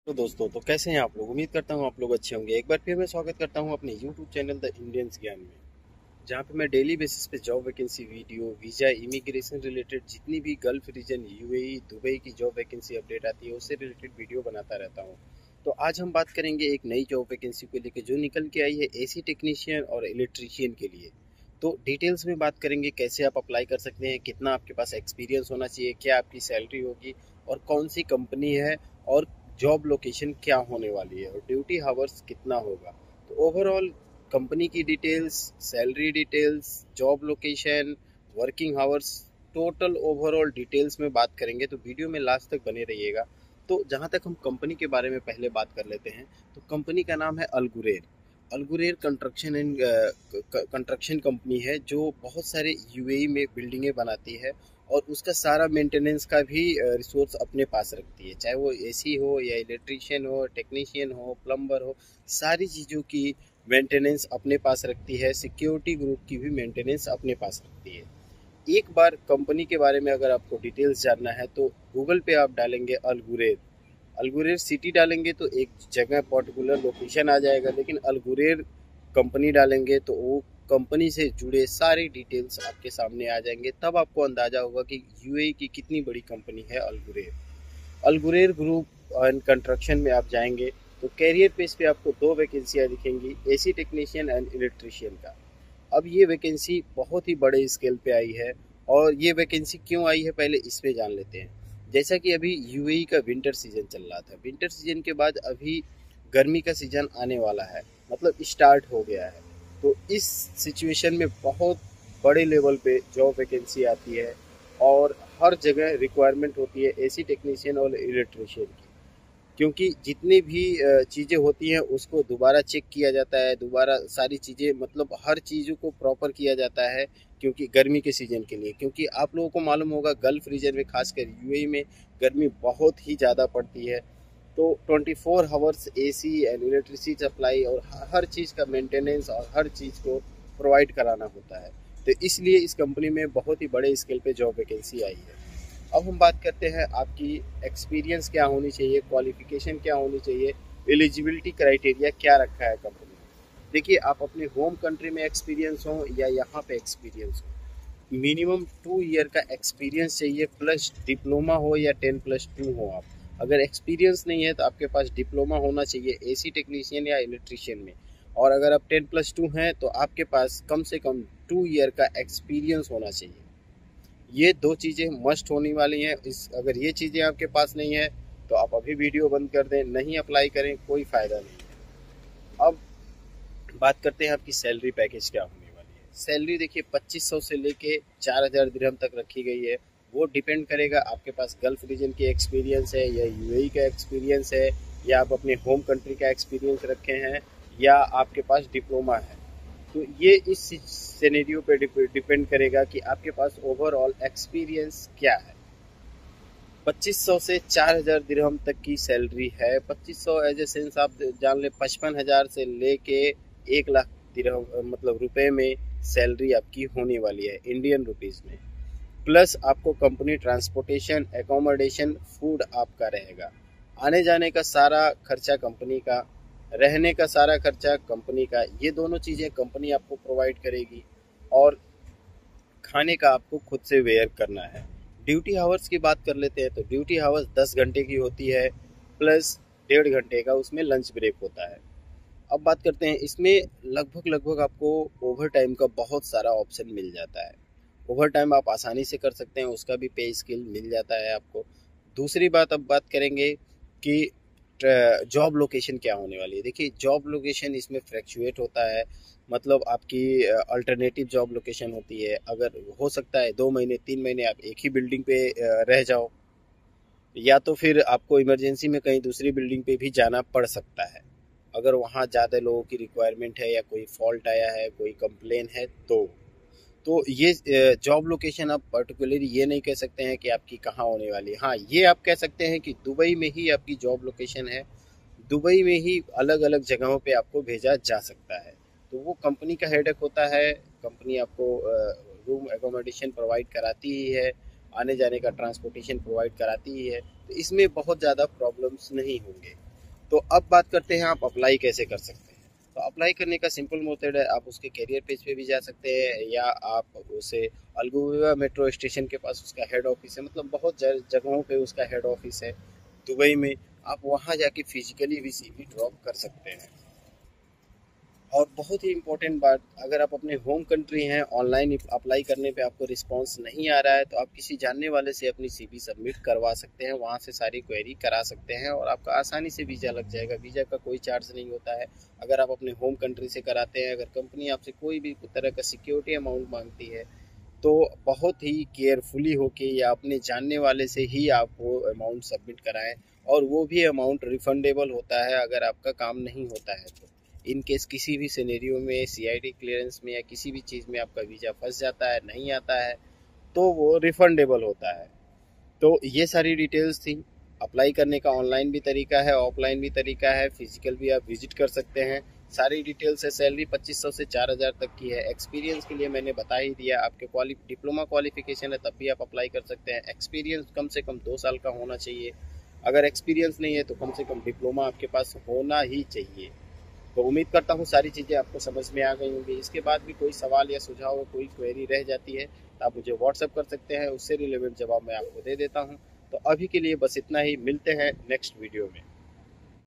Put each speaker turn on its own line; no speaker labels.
तो दोस्तों, तो कैसे हैं आप लोग। उम्मीद करता हूँ आप लोग अच्छे होंगे। एक बार फिर मैं स्वागत करता हूँ अपने यूट्यूब चैनल द इंडियंस ज्ञान में, जहाँ पे मैं डेली बेसिस पे job vacancy video, visa, immigration related जितनी भी गल्फ रीजन, यूएई, दुबई की जॉब वैकेंसी अपडेट आती है उससे रिलेटेड वीडियो बनाता रहता हूँ। तो आज हम बात करेंगे एक नई जॉब वैकेंसी को लेकर जो निकल के आई है एसी टेक्नीशियन और इलेक्ट्रीशियन के लिए। तो डिटेल्स में बात करेंगे कैसे आप अप्लाई कर सकते हैं, कितना आपके पास एक्सपीरियंस होना चाहिए, क्या आपकी सैलरी होगी और कौन सी कंपनी है, और जॉब लोकेशन क्या होने वाली है और ड्यूटी हावर्स कितना होगा। तो ओवरऑल कंपनी की details, salary details, job location, working hours, total overall details में बात करेंगे। तो वीडियो में लास्ट तक बने रहिएगा। तो जहाँ तक हम कंपनी के बारे में पहले बात कर लेते हैं, तो कंपनी का नाम है अलगुरेर। अलगुरेर कंस्ट्रक्शन कंपनी है जो बहुत सारे यूएई में बिल्डिंगें बनाती है और उसका सारा मेंटेनेंस का भी रिसोर्स अपने पास रखती है, चाहे वो एसी हो या इलेक्ट्रीशियन हो, टेक्नीशियन हो, प्लम्बर हो, सारी चीज़ों की मेंटेनेंस अपने पास रखती है। सिक्योरिटी ग्रुप की भी मेंटेनेंस अपने पास रखती है। एक बार कंपनी के बारे में अगर आपको डिटेल्स जानना है तो गूगल पे आप डालेंगे अलगुरेर, अलगुरेर सिटी डालेंगे तो एक जगह पर्टिकुलर लोकेशन आ जाएगा, लेकिन अलगुरेर कंपनी डालेंगे तो वो कंपनी से जुड़े सारे डिटेल्स आपके सामने आ जाएंगे। तब आपको अंदाजा होगा कि यूएई की कितनी बड़ी कंपनी है अलगुरेर। अलगुरेर ग्रुप एंड कंस्ट्रक्शन में आप जाएंगे तो कैरियर पेज पे आपको दो वैकेंसियाँ दिखेंगी, एसी टेक्नीशियन एंड इलेक्ट्रीशियन का। अब ये वैकेंसी बहुत ही बड़े स्केल पे आई है, और ये वैकेंसी क्यों आई है पहले इस पे जान लेते हैं। जैसा कि अभी यूएई का विंटर सीजन चल रहा था, विंटर सीजन के बाद अभी गर्मी का सीजन आने वाला है, मतलब स्टार्ट हो गया है। तो इस सिचुएशन में बहुत बड़े लेवल पे जॉब वैकेंसी आती है और हर जगह रिक्वायरमेंट होती है एसी टेक्नीशियन और इलेक्ट्रीशियन की, क्योंकि जितनी भी चीज़ें होती हैं उसको दोबारा चेक किया जाता है, दोबारा सारी चीज़ें, मतलब हर चीज़ों को प्रॉपर किया जाता है। क्योंकि गर्मी के सीज़न के लिए, क्योंकि आप लोगों को मालूम होगा गल्फ़ रीजन में, खासकर यूएई में गर्मी बहुत ही ज़्यादा पड़ती है। तो 24 hours AC and electricity supply और हर चीज़ का मेंटेनेंस और हर चीज़ को प्रोवाइड कराना होता है। तो इसलिए इस कंपनी में बहुत ही बड़े स्केल पे जॉब वैकेंसी आई है। अब हम बात करते हैं आपकी एक्सपीरियंस क्या होनी चाहिए, क्वालिफिकेशन क्या होनी चाहिए, एलिजिबिलिटी क्राइटेरिया क्या रखा है कंपनी ने। देखिए, आप अपने होम कंट्री में एक्सपीरियंस हो या यहाँ पे एक्सपीरियंस हो, मिनिमम 2 ईयर का एक्सपीरियंस चाहिए, प्लस डिप्लोमा हो या 10+2 हो। आप अगर एक्सपीरियंस नहीं है तो आपके पास डिप्लोमा होना चाहिए एसी टेक्नीशियन या इलेक्ट्रीशियन में, और अगर आप 10+2 हैं तो आपके पास कम से कम 2 ईयर का एक्सपीरियंस होना चाहिए। ये दो चीज़ें मस्ट होने वाली हैं। इस अगर ये चीज़ें आपके पास नहीं है तो आप अभी वीडियो बंद कर दें, नहीं अप्लाई करें, कोई फ़ायदा नहीं है। अब बात करते हैं आपकी सैलरी पैकेज क्या होने वाली है। सैलरी देखिए 2500 से लेके 4000 दिरहम तक रखी गई है। वो डिपेंड करेगा आपके पास गल्फ रीजन की एक्सपीरियंस है या यूएई का एक्सपीरियंस है, या आप अपने होम कंट्री का एक्सपीरियंस रखे हैं, या आपके पास डिप्लोमा है। तो ये इस सिनेरियो पे डिपेंड करेगा कि आपके पास ओवरऑल एक्सपीरियंस क्या है। 2500 से 4000 दिरहम तक की सैलरी है। 2500 एज ए सेंस आप जान ले 55,000 से लेके 1 लाख दिरहम, मतलब रुपए में सैलरी आपकी होने वाली है इंडियन रुपीज़ में। प्लस आपको कंपनी ट्रांसपोर्टेशन, एकोमोडेशन, फूड आपका रहेगा। आने जाने का सारा खर्चा कंपनी का, रहने का सारा खर्चा कंपनी का, ये दोनों चीज़ें कंपनी आपको प्रोवाइड करेगी। और खाने का आपको खुद से वेयर करना है। ड्यूटी हावर्स की बात कर लेते हैं तो ड्यूटी हावर्स 10 घंटे की होती है, प्लस 1.5 घंटे का उसमें लंच ब्रेक होता है। अब बात करते हैं इसमें लगभग लगभग आपको ओवर टाइम का बहुत सारा ऑप्शन मिल जाता है। ओवर टाइम आप आसानी से कर सकते हैं, उसका भी पे स्केल मिल जाता है आपको। दूसरी बात, अब बात करेंगे कि जॉब लोकेशन क्या होने वाली है। देखिए, जॉब लोकेशन इसमें फ्लैक्चुएट होता है, मतलब आपकी अल्टरनेटिव जॉब लोकेशन होती है। अगर हो सकता है 2 महीने 3 महीने आप एक ही बिल्डिंग पे रह जाओ, या तो फिर आपको इमरजेंसी में कहीं दूसरी बिल्डिंग पे भी जाना पड़ सकता है, अगर वहाँ ज़्यादा लोगों की रिक्वायरमेंट है या कोई फॉल्ट आया है, कोई कंप्लेन है। तो ये जॉब लोकेशन आप पर्टिकुलरली ये नहीं कह सकते हैं कि आपकी कहाँ होने वाली है। हाँ, ये आप कह सकते हैं कि दुबई में ही आपकी जॉब लोकेशन है, दुबई में ही अलग अलग जगहों पे आपको भेजा जा सकता है। तो वो कंपनी का हेडेक होता है। कंपनी आपको रूम एकोमोडेशन प्रोवाइड कराती ही है, आने जाने का ट्रांसपोर्टेशन प्रोवाइड कराती ही है, तो इसमें बहुत ज़्यादा प्रॉब्लम्स नहीं होंगे। तो अब बात करते हैं आप अप्लाई कैसे कर सकते हैं। तो अप्लाई करने का सिंपल मेथड है, आप उसके करियर पेज पे भी जा सकते हैं या आप उसे अल्गोविवा मेट्रो स्टेशन के पास उसका हेड ऑफिस है, मतलब बहुत जगहों पे उसका हेड ऑफिस है दुबई में, आप वहाँ जाके फिजिकली भी सीवी ड्रॉप कर सकते हैं। और बहुत ही इम्पोर्टेंट बात, अगर आप अपने होम कंट्री हैं, ऑनलाइन अप्लाई करने पे आपको रिस्पांस नहीं आ रहा है, तो आप किसी जानने वाले से अपनी सीवी सबमिट करवा सकते हैं, वहाँ से सारी क्वेरी करा सकते हैं और आपका आसानी से वीज़ा लग जाएगा। वीज़ा का कोई चार्ज नहीं होता है अगर आप अपने होम कंट्री से कराते हैं। अगर कंपनी आपसे कोई भी तरह का सिक्योरिटी अमाउंट मांगती है तो बहुत ही केयरफुली होके या अपने जानने वाले से ही आप वो अमाउंट सबमिट कराएं, और वो भी अमाउंट रिफंडेबल होता है अगर आपका काम नहीं होता है तो। इन केस किसी भी सिनेरियो में सीआईडी क्लियरेंस में या किसी भी चीज़ में आपका वीज़ा फंस जाता है, नहीं आता है, तो वो रिफंडेबल होता है। तो ये सारी डिटेल्स थी। अप्लाई करने का ऑनलाइन भी तरीका है, ऑफलाइन भी तरीका है, फिजिकल भी आप विजिट कर सकते हैं। सारी डिटेल्स है। सैलरी 2500 से 4000 तक की है। एक्सपीरियंस के लिए मैंने बता ही दिया, आपके डिप्लोमा क्वालिफिकेशन है तब भी आप अप्लाई कर सकते हैं। एक्सपीरियंस कम से कम 2 साल का होना चाहिए। अगर एक्सपीरियंस नहीं है तो कम से कम डिप्लोमा आपके पास होना ही चाहिए। तो उम्मीद करता हूँ सारी चीज़ें आपको समझ में आ गई होंगी। इसके बाद भी कोई सवाल या सुझाव, कोई क्वेरी रह जाती है तो आप मुझे व्हाट्सअप कर सकते हैं, उससे रिलेवेंट जवाब मैं आपको दे देता हूँ। तो अभी के लिए बस इतना ही, मिलते हैं नेक्स्ट वीडियो में।